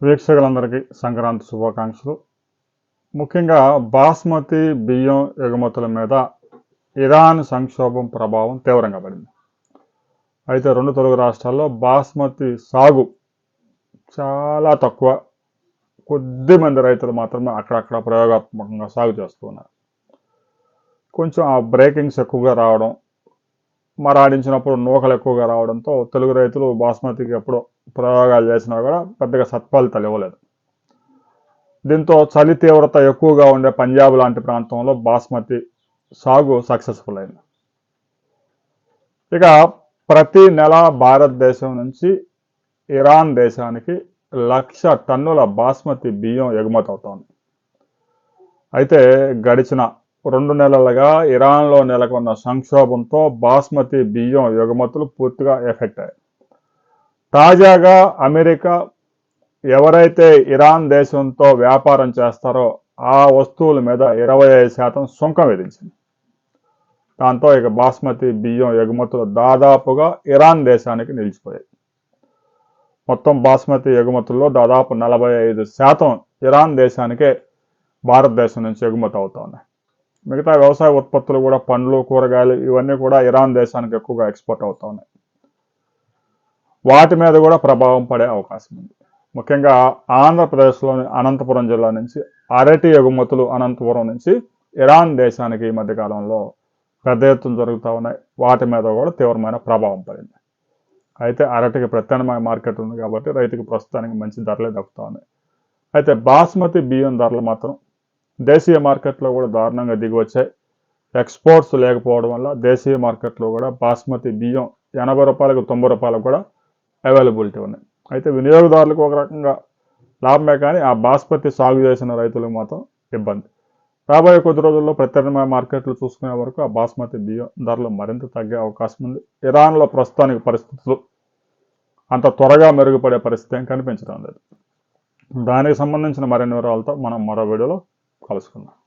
వీక్షకులందరికీ సంక్రాంతి శుభాకాంక్షలు. ముఖ్యంగా బాస్మతి బియ్యం ఎగుమతుల మీద ఇరాన్ సంక్షోభం ప్రభావం తీవ్రంగా పడింది. అయితే రెండు తెలుగు రాష్ట్రాల్లో బాస్మతి సాగు చాలా తక్కువ. కొద్ది మంది రైతులు మాత్రమే అక్కడక్కడ ప్రయోగాత్మకంగా సాగు చేస్తూ ఉన్నారు. కొంచెం ఆ బ్రేకింగ్స్ ఎక్కువగా రావడం, మరాడించినప్పుడు నూకలు ఎక్కువగా రావడంతో తెలుగు రైతులు బాస్మతికి ఎప్పుడో ప్రయోగాలు చేసినా కూడా పెద్దగా సత్ఫలితాలు ఇవ్వలేదు. దీంతో చలి తీవ్రత ఎక్కువగా ఉండే పంజాబ్ లాంటి ప్రాంతంలో బాస్మతి సాగు సక్సెస్ఫుల్ అయింది. ఇక ప్రతి నెల భారతదేశం నుంచి ఇరాన్ దేశానికి 1,00,000 టన్నుల బాస్మతి బియ్యం ఎగుమతి అవుతోంది. అయితే గడిచిన 2 నెలలుగా ఇరాన్లో నెలకొన్న సంక్షోభంతో బాస్మతి బియ్యం ఎగుమతులు పూర్తిగా ఎఫెక్ట్ అయ్యాయి. తాజాగా అమెరికా ఎవరైతే ఇరాన్ దేశంతో వ్యాపారం చేస్తారో ఆ వస్తువుల మీద 25% సుంకం విధించింది. దాంతో ఇక బాస్మతి బియ్యం ఎగుమతులు దాదాపుగా ఇరాన్ దేశానికి నిలిచిపోయాయి. మొత్తం బాస్మతి ఎగుమతుల్లో దాదాపు 45% ఇరాన్ దేశానికే భారతదేశం నుంచి ఎగుమతి అవుతున్నాయి. మిగతా వ్యవసాయ ఉత్పత్తులు కూడా పండ్లు, కూరగాయలు ఇవన్నీ కూడా ఇరాన్ దేశానికి ఎక్కువగా ఎక్స్పోర్ట్ అవుతున్నాయి. వాటి మీద కూడా ప్రభావం పడే అవకాశం ఉంది. ముఖ్యంగా ఆంధ్రప్రదేశ్లోని అనంతపురం జిల్లా నుంచి అరటి ఎగుమతులు అనంతపురం నుంచి ఇరాన్ దేశానికి ఈ మధ్యకాలంలో పెద్ద ఎత్తున జరుగుతూ ఉన్నాయి. వాటి మీద కూడా తీవ్రమైన ప్రభావం పడింది. అయితే అరటికి ప్రత్యామ్నాయ మార్కెట్ ఉంది కాబట్టి రైతుకి ప్రస్తుతానికి మంచి ధరలే దక్కుతూ ఉన్నాయి. అయితే బాస్మతి బియ్యం ధరలు మాత్రం దేశీయ మార్కెట్లో కూడా దారుణంగా దిగి వచ్చాయి. ఎక్స్పోర్ట్స్ లేకపోవడం వల్ల దేశీయ మార్కెట్లో కూడా బాస్మతి బియ్యం 80 రూపాయలకు 90 రూపాయలకు కూడా అవైలబిలిటీ ఉన్నాయి. అయితే వినియోగదారులకు ఒక రకంగా లాభమే, కానీ ఆ బాస్మతి సాగు చేసిన రైతులకు మాత్రం ఇబ్బంది. రాబోయే కొద్ది రోజుల్లో ప్రత్యామ్నాయ మార్కెట్లు చూసుకునే వరకు ఆ బాస్మతి బియ్యం ధరలు మరింత తగ్గే అవకాశం ఉంది. ఇరాన్లో ప్రస్తుతానికి పరిస్థితులు అంత త్వరగా మెరుగుపడే పరిస్థితి ఏం కనిపించడం లేదు. దానికి సంబంధించిన మరిన్ని వివరాలతో మనం మరో వీడియోలో కలుసుకుందాం.